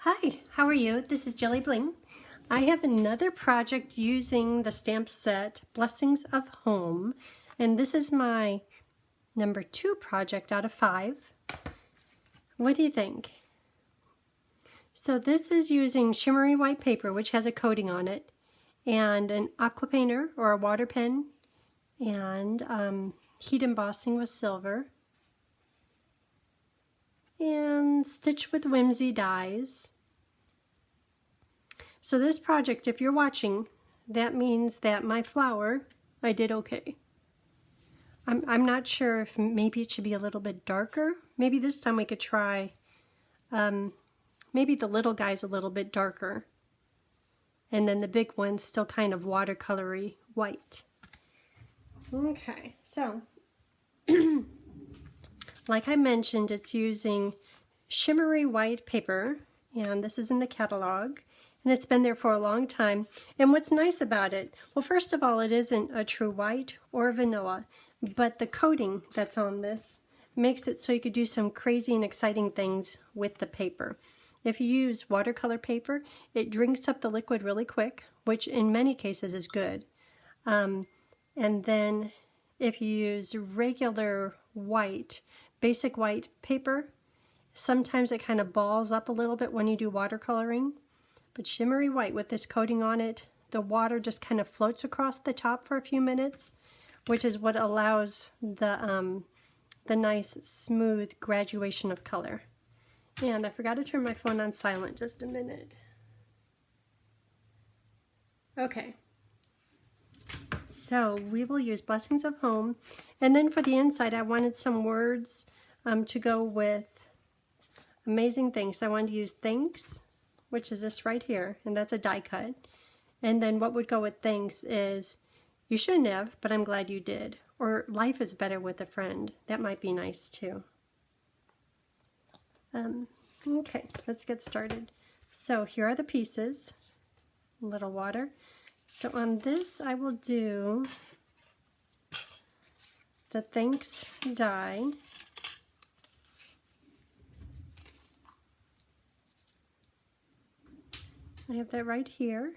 Hi, how are you? This is Jelly Bling. I have another project using the stamp set Blessings of Home, and this is my number 2 project out of 5. What do you think? So this is using shimmery white paper, which has a coating on it, and an aqua painter or a water pen, and heat embossing with silver, and Stitch with Whimsy dies. So this project, if you're watching, that means that my flower, I did okay. I'm not sure if maybe it should be a little bit darker. Maybe this time we could try, maybe the little guy's a little bit darker. And then the big one's still kind of watercolory white. Okay, so like I mentioned, it's using shimmery white paper, and this is in the catalog. And it's been there for a long time. And what's nice about it, well, first of all, it isn't a true white or vanilla, but the coating that's on this makes it so you could do some crazy and exciting things with the paper. If you use watercolor paper, it drinks up the liquid really quick, which in many cases is good. And then if you use regular white, basic white paper, sometimes it kind of balls up a little bit when you do watercoloring. But shimmery white with this coating on it, the water just kind of floats across the top for a few minutes, which is what allows the nice smooth graduation of color. And I forgot to turn my phone on silent just a minute. Okay, so we will use Blessings of Home, and then for the inside I wanted some words to go with amazing things. I wanted to use thanks, which is this right here, and that's a die cut. And then what would go with thanks is, you shouldn't have, but I'm glad you did. Or life is better with a friend. That might be nice too. Okay, let's get started. So here are the pieces. A little water. So on this I will do the thanks die. I have that right here.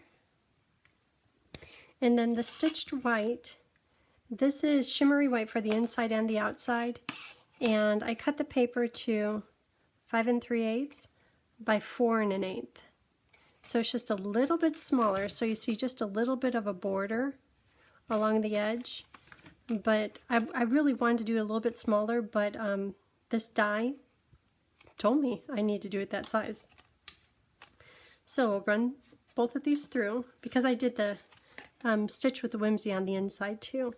And then the stitched white, this is shimmery white for the inside and the outside. And I cut the paper to 5 3/8 by 4 1/8. So it's just a little bit smaller, so you see just a little bit of a border along the edge. But I really wanted to do it a little bit smaller, but this die told me I need to do it that size. So we'll run both of these through, because I did the Stitch with the Whimsy on the inside too.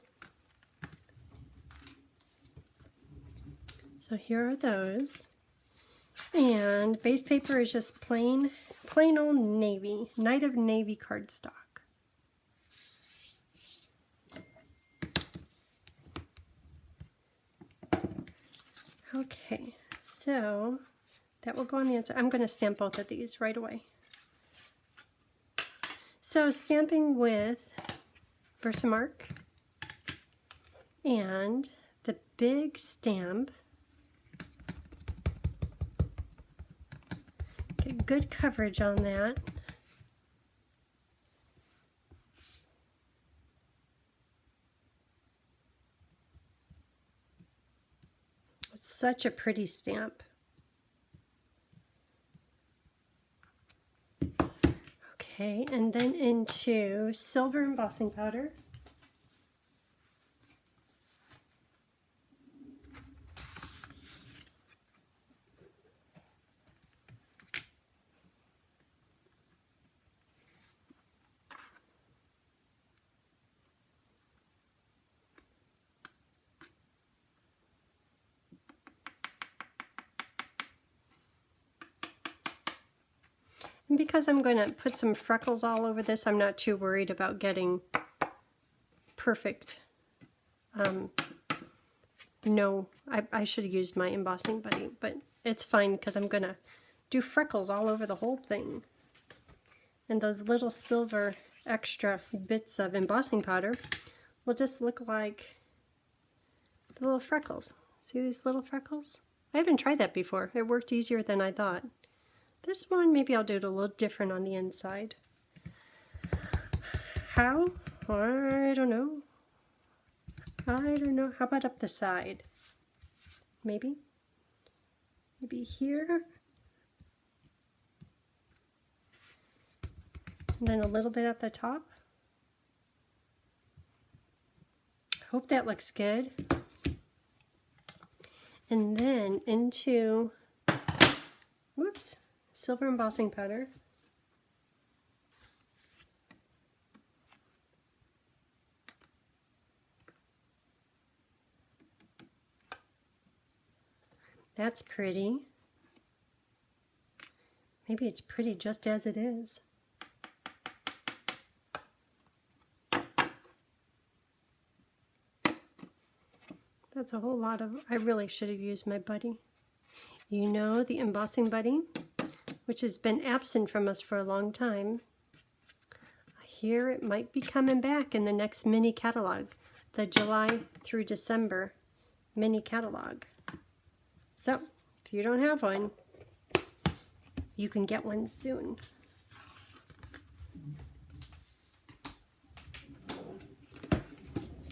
So here are those. And base paper is just plain old navy, Night of Navy cardstock. Okay, so that will go on the inside. I'm going to stamp both of these right away. So stamping with Versamark and the big stamp. Get good coverage on that. It's such a pretty stamp. Okay, and then into silver embossing powder. And because I'm going to put some freckles all over this, I'm not too worried about getting perfect. No, I should have used my embossing buddy, but it's fine because I'm going to do freckles all over the whole thing. And those little silver extra bits of embossing powder will just look like the little freckles. See these little freckles? I haven't tried that before. It worked easier than I thought. This one, maybe I'll do it a little different on the inside. How? I don't know. How about up the side? Maybe? Maybe here? And then a little bit at the top. Hope that looks good. And then into, whoops, silver embossing powder. That's pretty. Maybe it's pretty just as it is. That's a whole lot of, I really should have used my buddy. You know, the embossing buddy, which has been absent from us for a long time. I hear it might be coming back in the next mini catalog, the July through December mini catalog. So, if you don't have one, you can get one soon.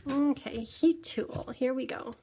Okay, heat tool, here we go.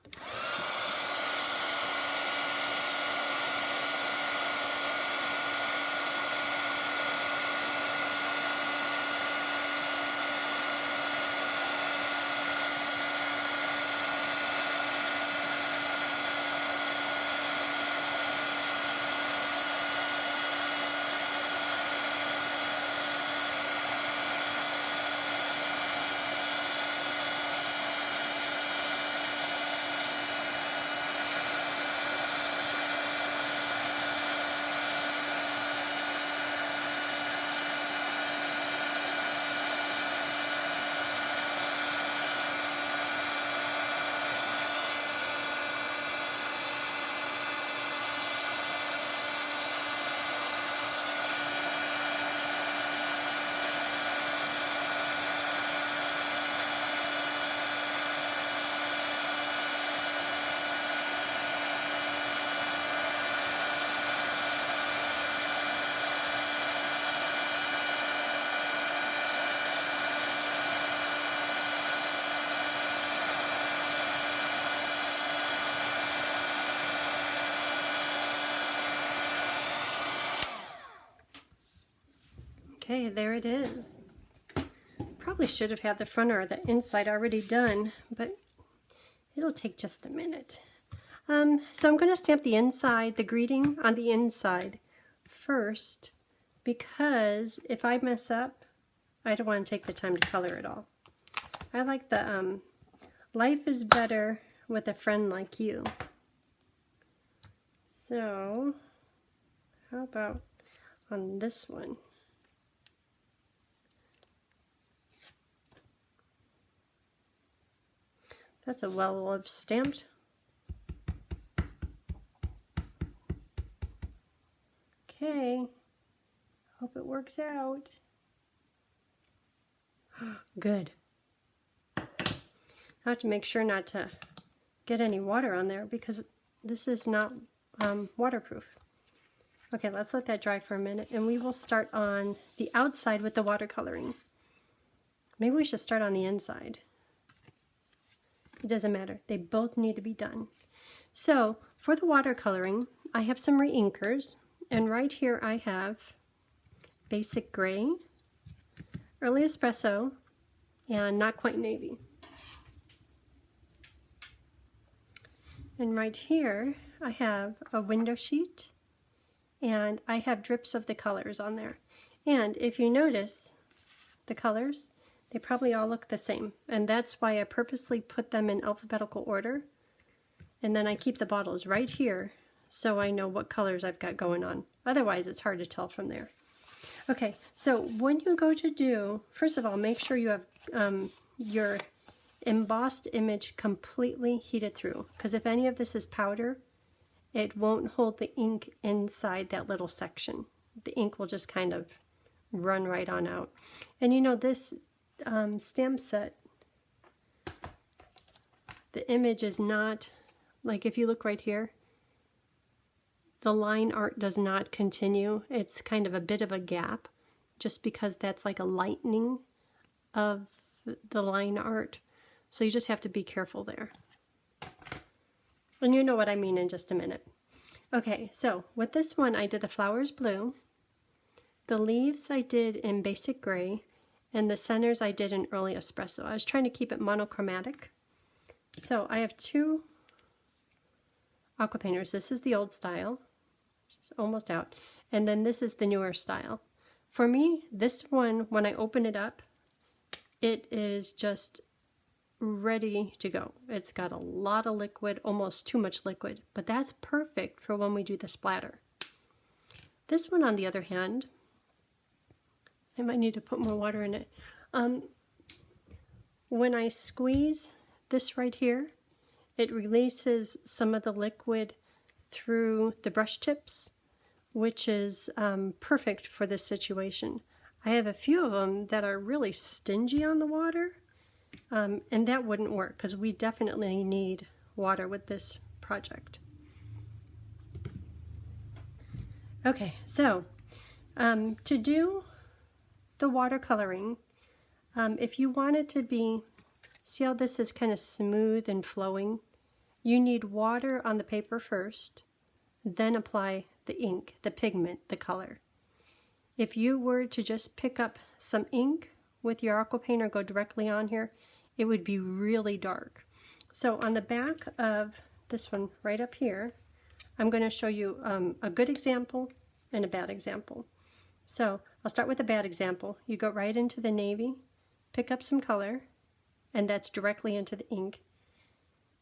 Okay, there it is. Probably should have had the front or the inside already done, but it'll take just a minute. So I'm going to stamp the inside, the greeting on the inside first, because if I mess up, I don't want to take the time to color it all. I like the life is better with a friend like you. So how about on this one? That's a well-loved stamped. Okay, hope it works out. Good. I have to make sure not to get any water on there because this is not waterproof. Okay, let's let that dry for a minute and we will start on the outside with the watercoloring. Maybe we should start on the inside. It doesn't matter. They both need to be done. So for the watercoloring, I have some re-inkers, and right here I have Basic Gray, Early Espresso, and Not Quite Navy. And right here I have a window sheet, and I have drips of the colors on there. And if you notice the colors, they probably all look the same, and that's why I purposely put them in alphabetical order, and then I keep the bottles right here so I know what colors I've got going on. Otherwise, it's hard to tell from there. Okay, so when you go to do, first of all, make sure you have your embossed image completely heated through, because if any of this is powder, it won't hold the ink inside that little section. The ink will just kind of run right on out. And you know, this stamp set, the image is not, like if you look right here, the line art does not continue. It's kind of a bit of a gap, just because that's like a lightening of the line art. So you just have to be careful there. And you know what I mean in just a minute. Okay, so with this one I did the flowers blue, the leaves I did in basic gray, and the centers I did in early espresso. I was trying to keep it monochromatic. So I have two aqua painters. This is the old style, which is almost out, and then this is the newer style. For me, this one, when I open it up, it is just ready to go. It's got a lot of liquid, almost too much liquid, but that's perfect for when we do the splatter. This one, on the other hand, I might need to put more water in it. When I squeeze this right here, it releases some of the liquid through the brush tips, which is perfect for this situation. I have a few of them that are really stingy on the water, and that wouldn't work because we definitely need water with this project. Okay, so to do the watercoloring, if you want it to be, see how this is kind of smooth and flowing? You need water on the paper first, then apply the ink, the pigment, the color. If you were to just pick up some ink with your aqua paint or go directly on here, it would be really dark. So on the back of this one right up here, I'm going to show you a good example and a bad example. So I'll start with a bad example. You go right into the navy, pick up some color, and that's directly into the ink.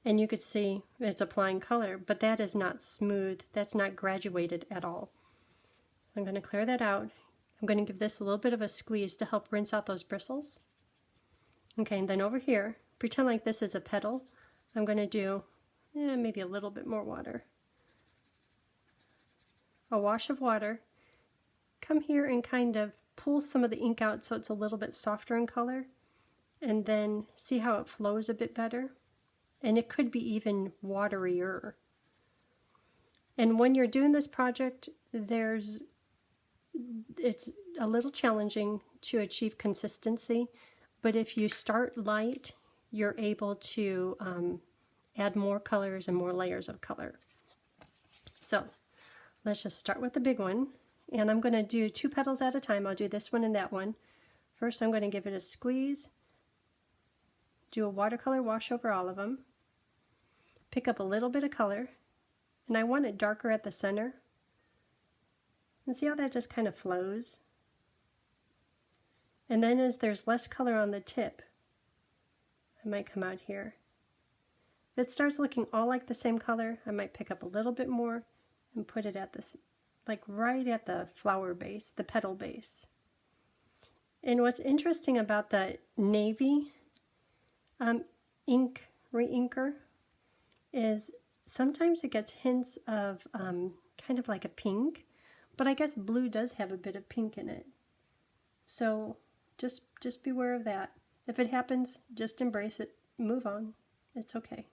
And you could see it's applying color, but that is not smooth. That's not graduated at all. So I'm going to clear that out. I'm going to give this a little bit of a squeeze to help rinse out those bristles. Okay, and then over here, pretend like this is a petal. I'm going to do maybe a little bit more water. A wash of water. Come here and kind of pull some of the ink out so it's a little bit softer in color. And then see how it flows a bit better. And it could be even waterier. And when you're doing this project, it's a little challenging to achieve consistency, but if you start light, you're able to add more colors and more layers of color. So let's just start with the big one, and I'm going to do 2 petals at a time. I'll do this one and that one. First, I'm going to give it a squeeze, do a watercolor wash over all of them, pick up a little bit of color, and I want it darker at the center. And see how that just kind of flows? And then as there's less color on the tip, I might come out here. If it starts looking all like the same color, I might pick up a little bit more and put it at this, like right at the flower base, the petal base. And what's interesting about the navy ink re-inker is sometimes it gets hints of kind of like a pink, but I guess blue does have a bit of pink in it. So just beware of that. If it happens, just embrace it, move on. It's okay.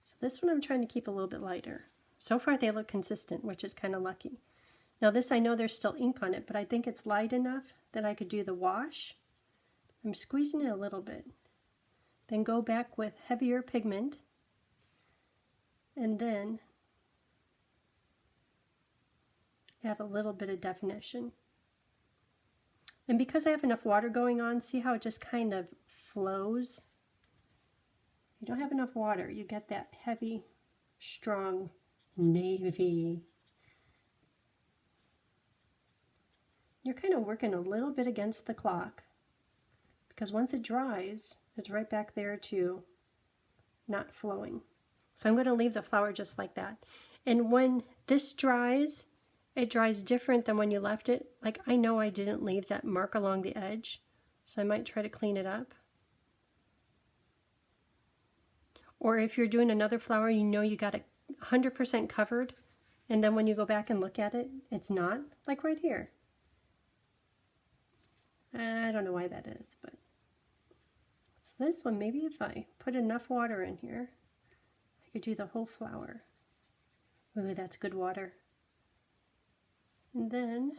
So this one I'm trying to keep a little bit lighter. So far they look consistent, which is kind of lucky. Now this, I know there's still ink on it, but I think it's light enough that I could do the wash. I'm squeezing it a little bit. Then go back with heavier pigment. And then add a little bit of definition. And because I have enough water going on, see how it just kind of flows? You don't have enough water, you get that heavy, strong navy. You're kind of working a little bit against the clock, because once it dries, it's right back there to not flowing. So I'm going to leave the flower just like that. And when this dries, it dries different than when you left it. Like, I know I didn't leave that mark along the edge, so I might try to clean it up. Or if you're doing another flower, you know you got it 100% covered, and then when you go back and look at it, it's not, like right here. I don't know why that is, but so this one, maybe if I put enough water in here, I could do the whole flower. Ooh, that's good water. And then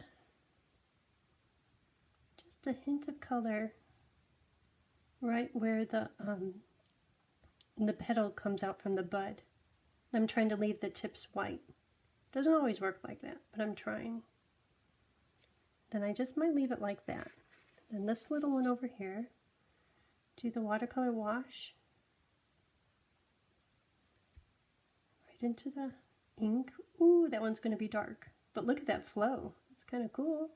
just a hint of color right where the petal comes out from the bud. I'm trying to leave the tips white. Doesn't always work like that, but I'm trying. Then I just might leave it like that. And this little one over here, do the watercolor wash right into the ink. Ooh, that one's going to be dark. But look at that flow. It's kind of cool.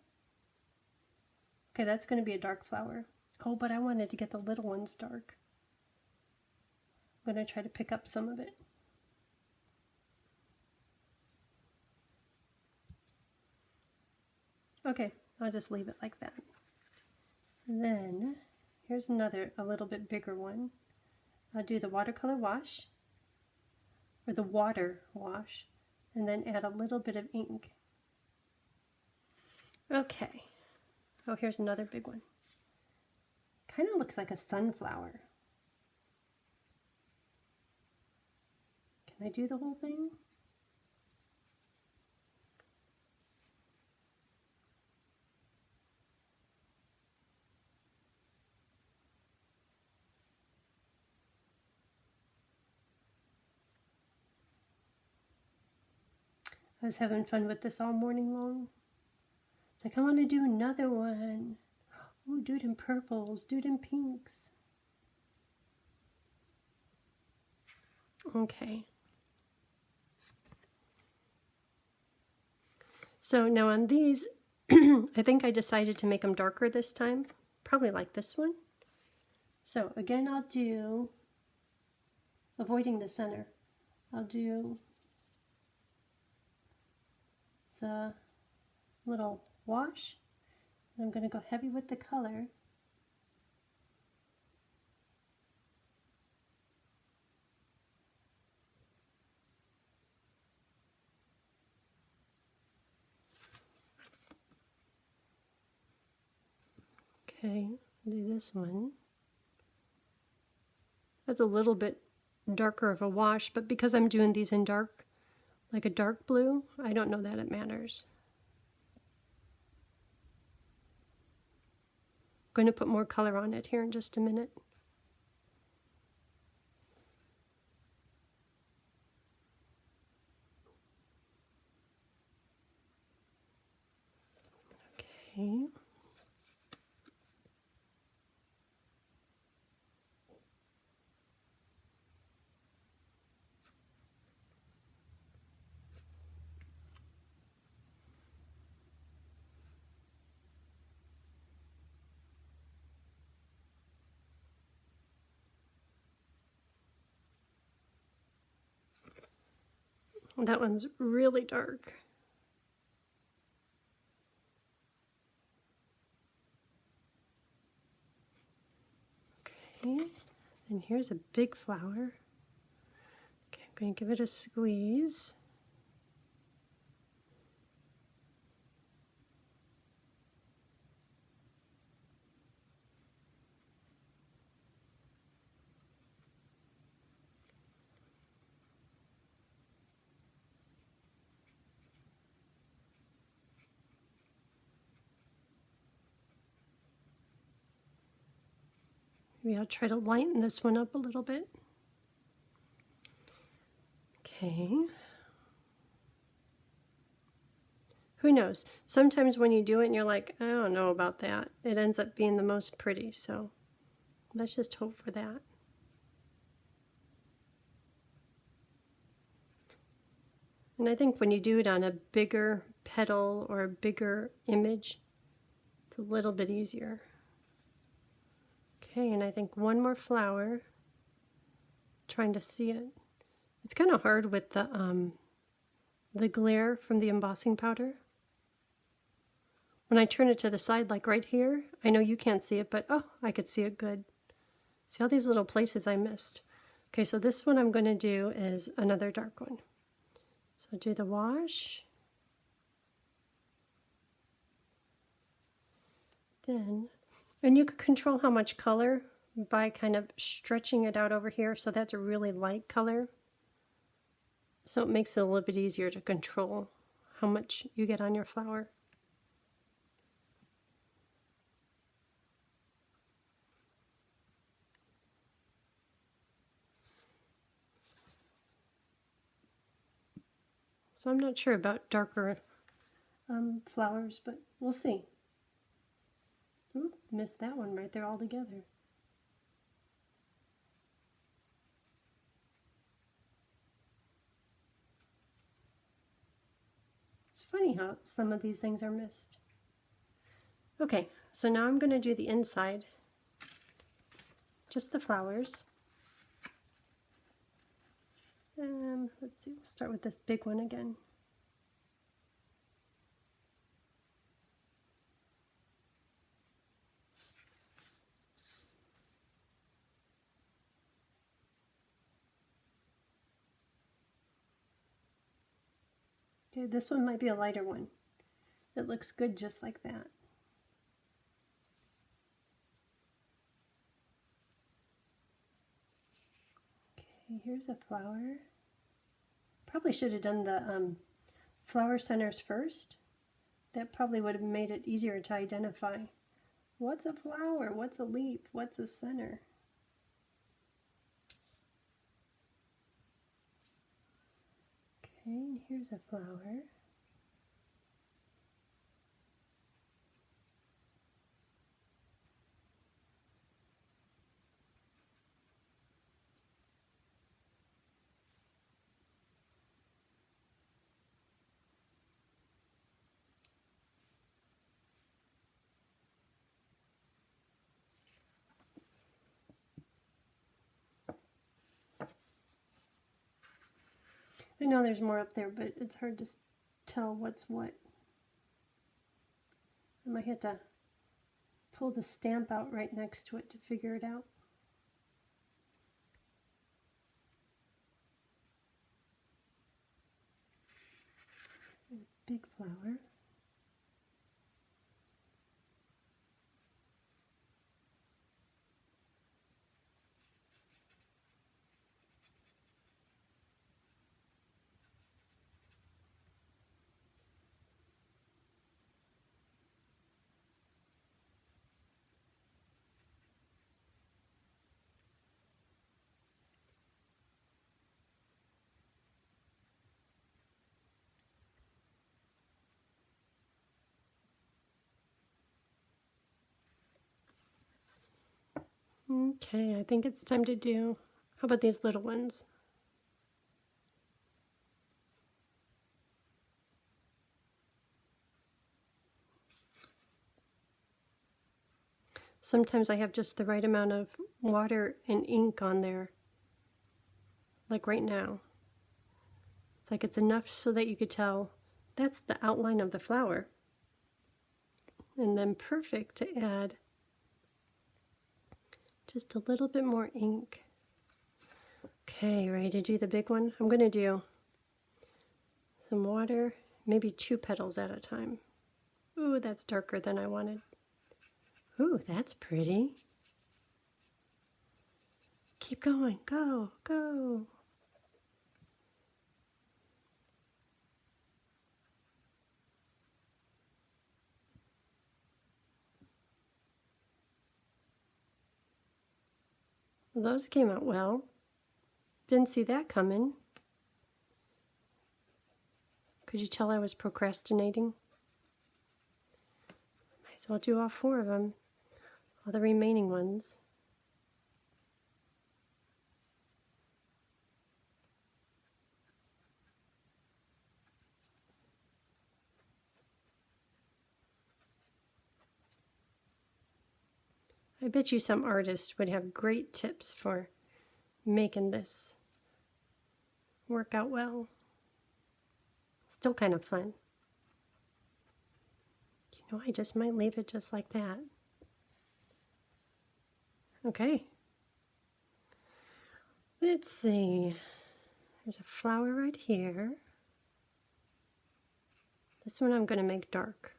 Okay, that's going to be a dark flower. Oh, but I wanted to get the little ones dark. I'm going to try to pick up some of it. Okay, I'll just leave it like that. And then here's another, a little bit bigger one. I'll do the watercolor wash, or the water wash, and then add a little bit of ink. Okay. Oh, here's another big one. Kind of looks like a sunflower. Can I do the whole thing? I was having fun with this all morning long. It's like, I want to do another one. Ooh, do it in purples, do it in pinks. Okay. So now on these, I think I decided to make them darker this time. Probably like this one. So again, I'll do, avoiding the center, I'll do the little wash. I'm going to go heavy with the color. Okay, I'll do this one. That's a little bit darker of a wash, but because I'm doing these in dark, like a dark blue, I don't know that it matters. I'm going to put more color on it here in just a minute. Okay. That one's really dark. Okay, and here's a big flower. Okay, I'm going to give it a squeeze. Maybe I'll try to lighten this one up a little bit. Okay. Who knows? Sometimes when you do it and you're like, I don't know about that, it ends up being the most pretty, so let's just hope for that. And I think when you do it on a bigger petal or a bigger image, it's a little bit easier. Okay, and I think one more flower, trying to see it. It's kind of hard with the glare from the embossing powder. When I turn it to the side, like right here, I know you can't see it, but oh, I could see it good. See all these little places I missed. Okay, so this one I'm going to do is another dark one. So do the wash. Then, and you can control how much color by kind of stretching it out over here. So that's a really light color. So it makes it a little bit easier to control how much you get on your flower. So I'm not sure about darker flowers, but we'll see. Ooh, missed that one right there altogether. It's funny how some of these things are missed. Okay, so now I'm going to do the inside, just the flowers. Let's see, we'll start with this big one again. Okay, this one might be a lighter one. It looks good just like that. Okay, here's a flower. Probably should have done the flower centers first. That probably would have made it easier to identify. What's a flower? What's a leaf? What's a center? Okay, and here's a flower. I know there's more up there, but it's hard to tell what's what. I might have to pull the stamp out right next to it to figure it out. Big flower. Okay, I think it's time to do, how about these little ones? Sometimes I have just the right amount of water and ink on there, like right now. It's like it's enough so that you could tell that's the outline of the flower. And then perfect to add just a little bit more ink. Okay, ready to do the big one? I'm going to do some water, maybe 2 petals at a time. Ooh, that's darker than I wanted. Ooh, that's pretty. Keep going, go, go. Well, those came out well. Didn't see that coming. Could you tell I was procrastinating? Might as well do all 4 of them, all the remaining ones. I bet you some artists would have great tips for making this work out well. Still kind of fun. You know, I just might leave it just like that. Okay. Let's see. There's a flower right here. This one I'm going to make dark.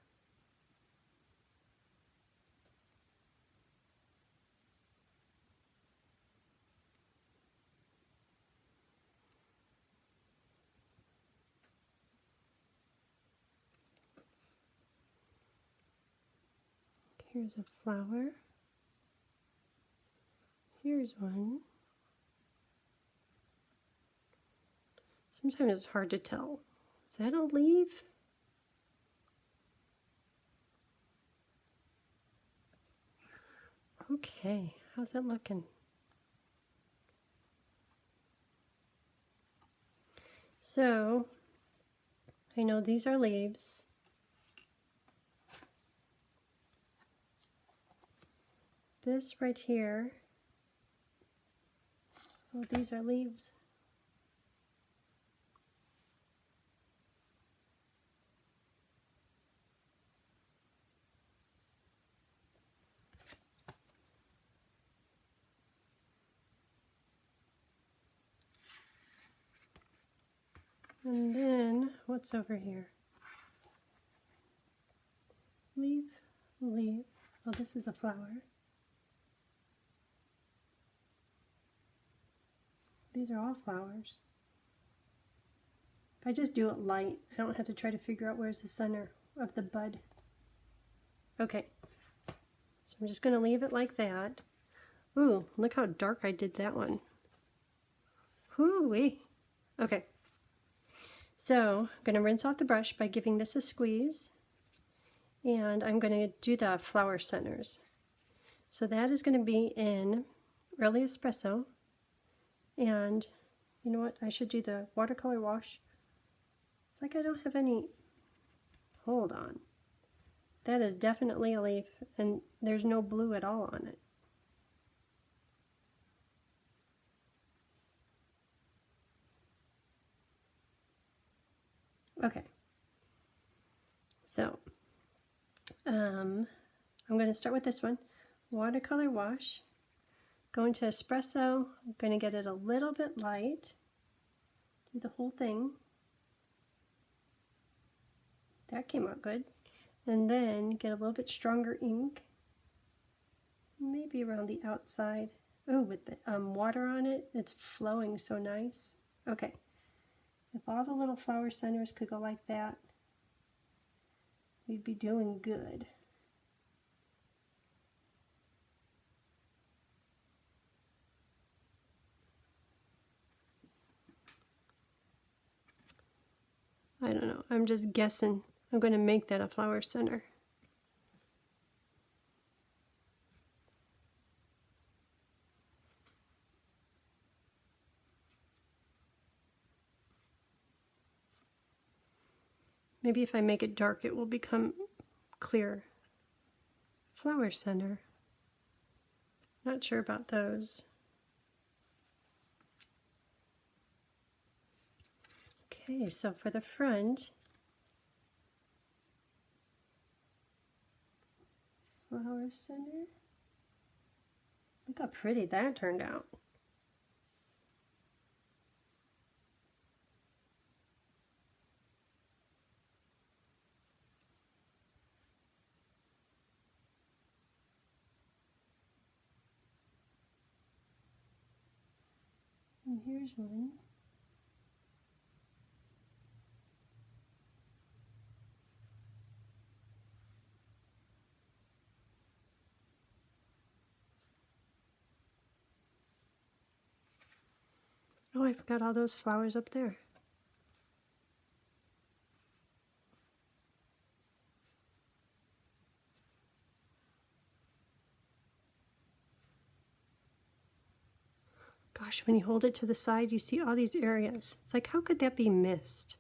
Here's a flower. Here's one. Sometimes it's hard to tell. that a leaf? Okay, how's that looking? So, I know these are leaves. This right here, oh, these are leaves. And then, what's over here? Leaf, leaf. Oh, this is a flower. These are all flowers. If I just do it light, I don't have to try to figure out where's the center of the bud. Okay, so I'm just going to leave it like that. Ooh, look how dark I did that one. Hoo-wee. Okay, so I'm going to rinse off the brush by giving this a squeeze. And I'm going to do the flower centers. So that is going to be in Early Espresso. And you know what? I should do the watercolor wash. It's like I don't have any. Hold on. That is definitely a leaf, and there's no blue at all on it. Okay. So, I'm going to start with this one. Watercolor wash. Go into Espresso. I'm going to get it a little bit light. Do the whole thing. That came out good. And then get a little bit stronger ink. Maybe around the outside. Oh, with the water on it, it's flowing so nice. Okay. If all the little flower centers could go like that, we'd be doing good. I don't know, I'm just guessing. I'm going to make that a flower center. Maybe if I make it dark, it will become clear. Flower center. Not sure about those. Okay, so for the front, flower center. Look how pretty that turned out. And here's one. Oh, I forgot all those flowers up there. Gosh, when you hold it to the side, you see all these areas. It's like, how could that be missed?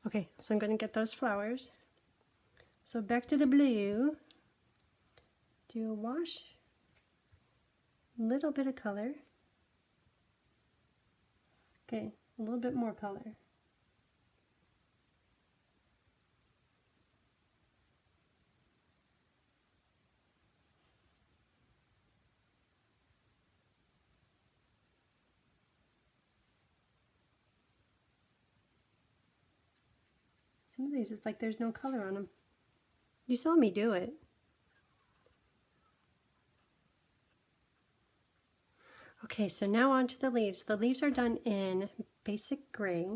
Okay, so I'm going to get those flowers. So back to the blue. Do a wash. Little bit of color. Okay, a little bit more color. Some of these, it's like there's no color on them. You saw me do it. Okay, so now on to the leaves. The leaves are done in basic gray.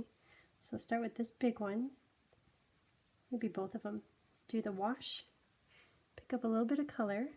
So start with this big one. Maybe both of them. Do the wash. Pick up a little bit of color.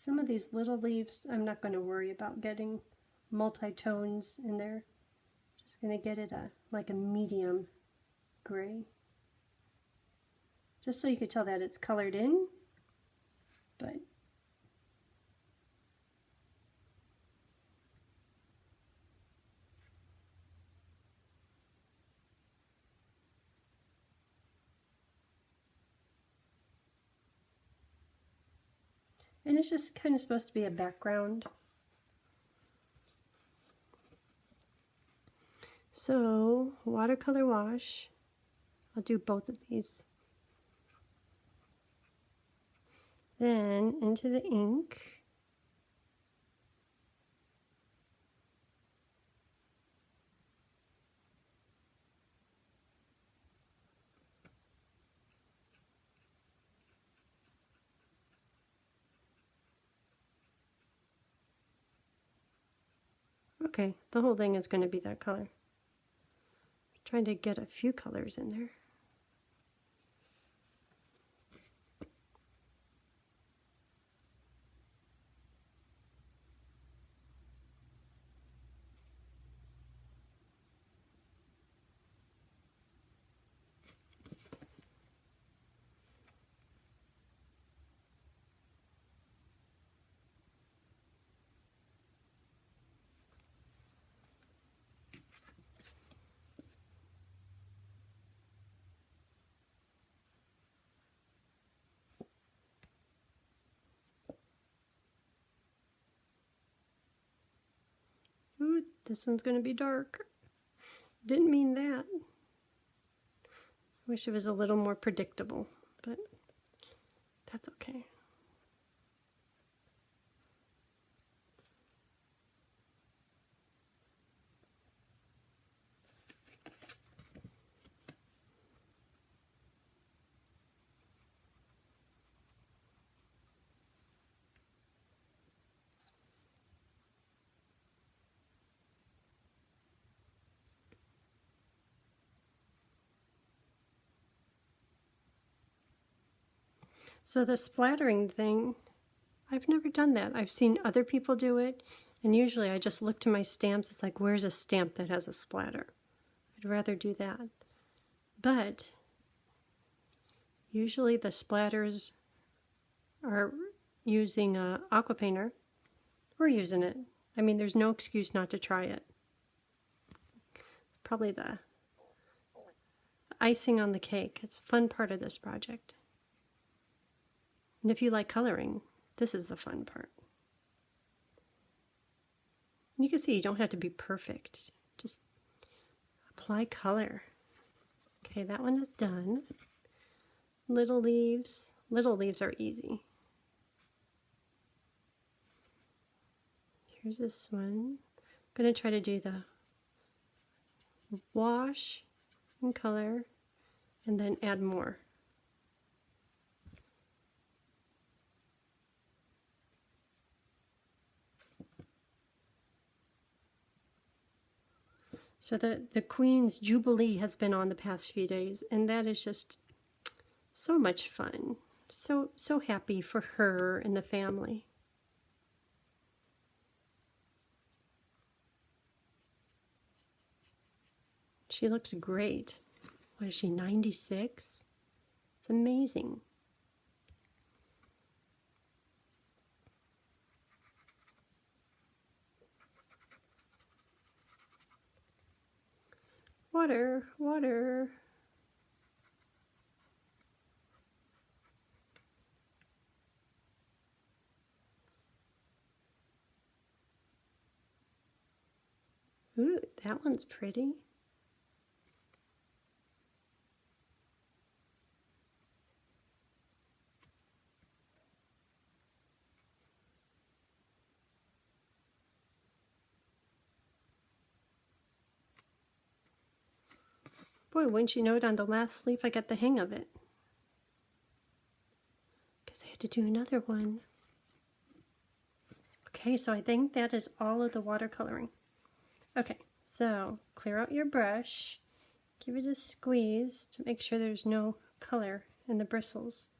Some of these little leaves, I'm not going to worry about getting multi-tones in there. Just going to get it like a medium gray. Just so you could tell that it's colored in, but and it's just kind of supposed to be a background. So, watercolor wash. I'll do both of these. Then into the ink. Okay, the whole thing is going to be that color. I'm trying to get a few colors in there. Ooh, this one's going to be dark. Didn't mean that. Wish it was a little more predictable, but that's okay. So the splattering thing, I've never done that. I've seen other people do it, and usually I just look to my stamps. It's like, where's a stamp that has a splatter? I'd rather do that. But usually the splatters are using a aqua painter. We're using it. I mean, there's no excuse not to try it. It's probably the icing on the cake. It's a fun part of this project. And if you like coloring, this is the fun part. You can see you don't have to be perfect. Just apply color. Okay, that one is done. Little leaves. Little leaves are easy. Here's this one. I'm going to try to do the wash and color and then add more. So the Queen's Jubilee has been on the past few days, and that is just so much fun. So happy for her and the family. She looks great. What is she, 96? It's amazing. Water, water. Ooh, that one's pretty. Boy, wouldn't you know it, on the last leaf I got the hang of it. Because I had to do another one. Okay, so I think that is all of the watercoloring. Okay, so clear out your brush. Give it a squeeze to make sure there's no color in the bristles.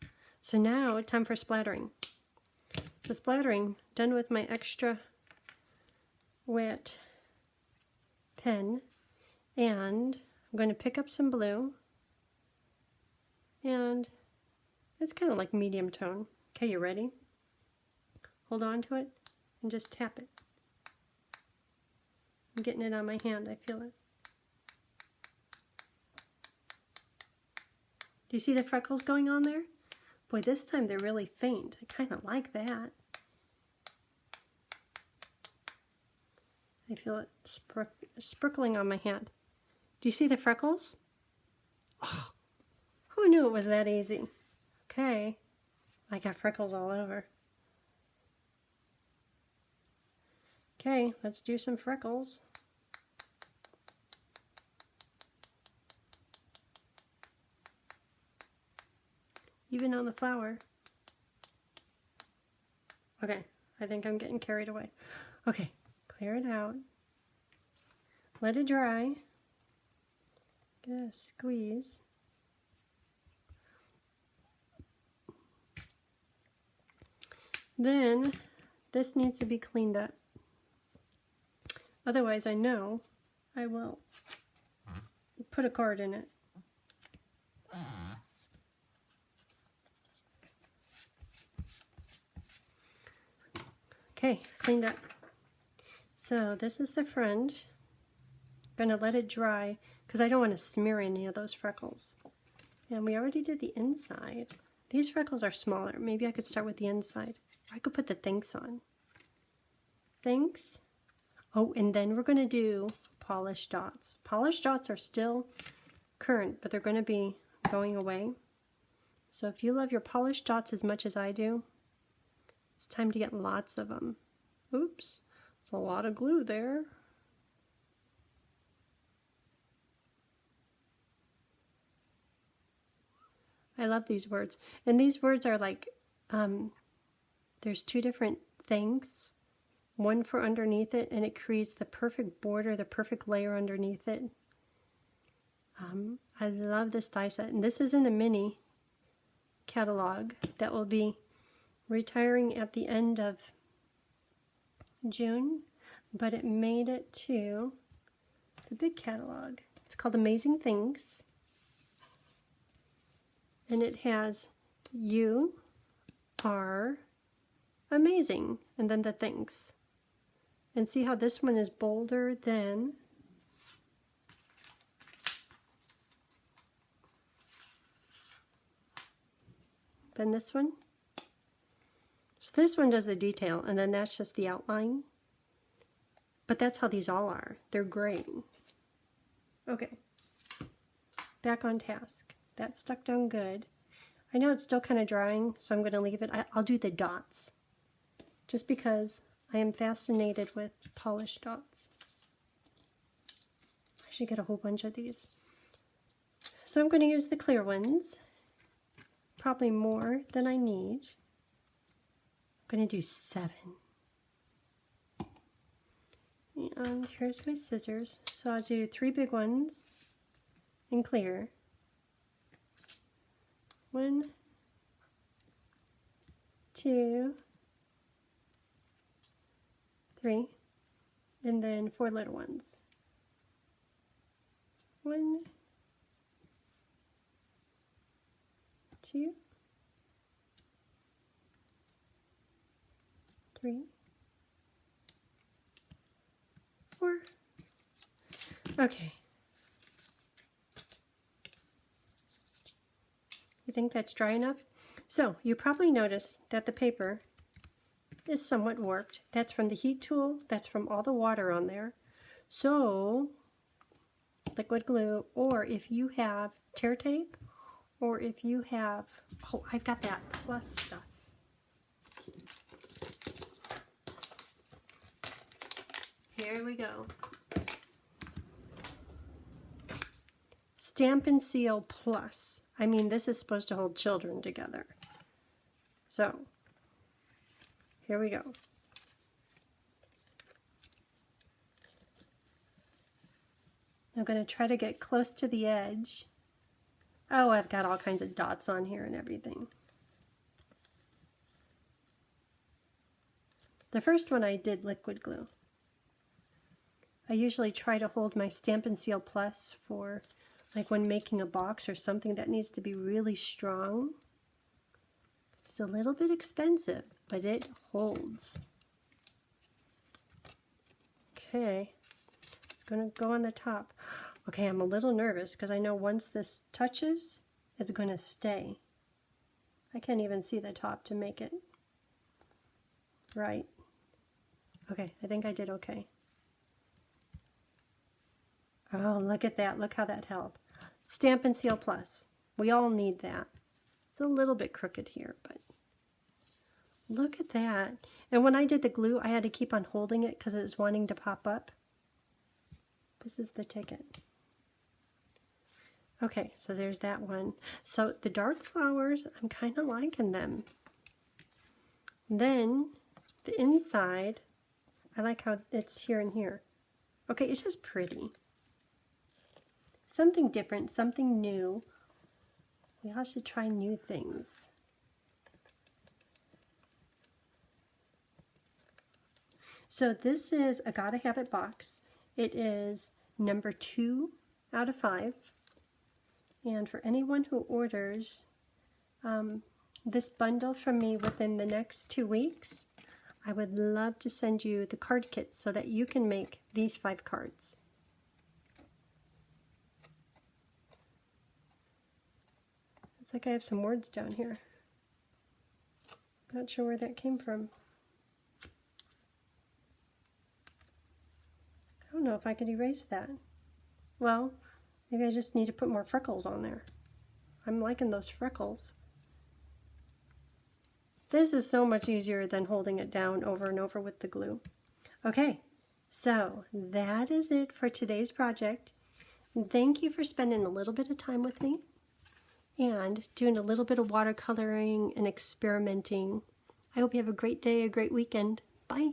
So now, time for splattering. So splattering, done with my extra wet pen, and I'm going to pick up some blue, and it's kind of like medium tone. Okay, you ready? Hold on to it and just tap it. I'm getting it on my hand, I feel it. Do you see the freckles going on there? Boy, this time they're really faint. I kind of like that. I feel it sprinkling on my hand. Do you see the freckles? Oh, who knew it was that easy? Okay, I got freckles all over. Okay, let's do some freckles. Even on the flower. Okay, I think I'm getting carried away. Okay, clear it out. Let it dry. Get a squeeze. Then this needs to be cleaned up. Otherwise, I know I will put a card in it. Okay, cleaned up. So this is the front. I'm going to let it dry because I don't want to smear any of those freckles. And we already did the inside. These freckles are smaller. Maybe I could start with the inside. Or I could put the thanks on. Thanks. Oh, and then we're going to do polished dots. Polished dots are still current, but they're going to be going away. So if you love your polished dots as much as I do, it's time to get lots of them. Oops, there's a lot of glue there. I love these words. And these words are like, there's two different things. One for underneath it, and it creates the perfect border, the perfect layer underneath it. I love this die set. And this is in the mini catalog that will be retiring at the end of June, but it made it to the big catalog. It's called Amazing Things, and it has "You are amazing," and then the things. And see how this one is bolder than this one. So this one does the detail, and then that's just the outline. But that's how these all are. They're gray. Okay. Back on task. That stuck down good. I know it's still kind of drying, so I'm going to leave it. I'll do the dots. Just because I am fascinated with polished dots. I should get a whole bunch of these. So I'm going to use the clear ones. Probably more than I need. I'm going to do 7. And here's my scissors. So I'll do 3 big ones in clear. 1, 2, 3, and then 4 little ones. 1, 2, 3, 4. Okay. You think that's dry enough? So you probably notice that the paper is somewhat warped. That's from the heat tool. That's from all the water on there. So liquid glue, or if you have tear tape, or if you have, oh, I've got that plus stuff. Here we go. Stampin' Seal Plus. I mean, this is supposed to hold children together. So, here we go. I'm going to try to get close to the edge. Oh, I've got all kinds of dots on here and everything. The first one I did liquid glue. I usually try to hold my Stampin' Seal Plus for like when making a box or something that needs to be really strong. It's a little bit expensive, but it holds. Okay, it's going to go on the top. Okay, I'm a little nervous because I know once this touches, it's going to stay. I can't even see the top to make it right. Okay, I think I did okay. Oh, look at that. Look how that held. Stampin' Seal Plus. We all need that. It's a little bit crooked here, but look at that. And when I did the glue, I had to keep on holding it because it was wanting to pop up. This is the ticket. Okay, so there's that one. So the dark flowers, I'm kind of liking them. Then the inside, I like how it's here and here. Okay, it's just pretty. Something different, something new. We all should try new things. So this is a Gotta Have It box. It is number 2 out of 5. And for anyone who orders this bundle from me within the next 2 weeks, I would love to send you the card kit so that you can make these 5 cards. It's like I have some words down here. Not sure where that came from. I don't know if I could erase that. Well, maybe I just need to put more freckles on there. I'm liking those freckles. This is so much easier than holding it down over and over with the glue. Okay, so that is it for today's project. Thank you for spending a little bit of time with me and doing a little bit of watercoloring and experimenting. I hope you have a great day, a great weekend. Bye.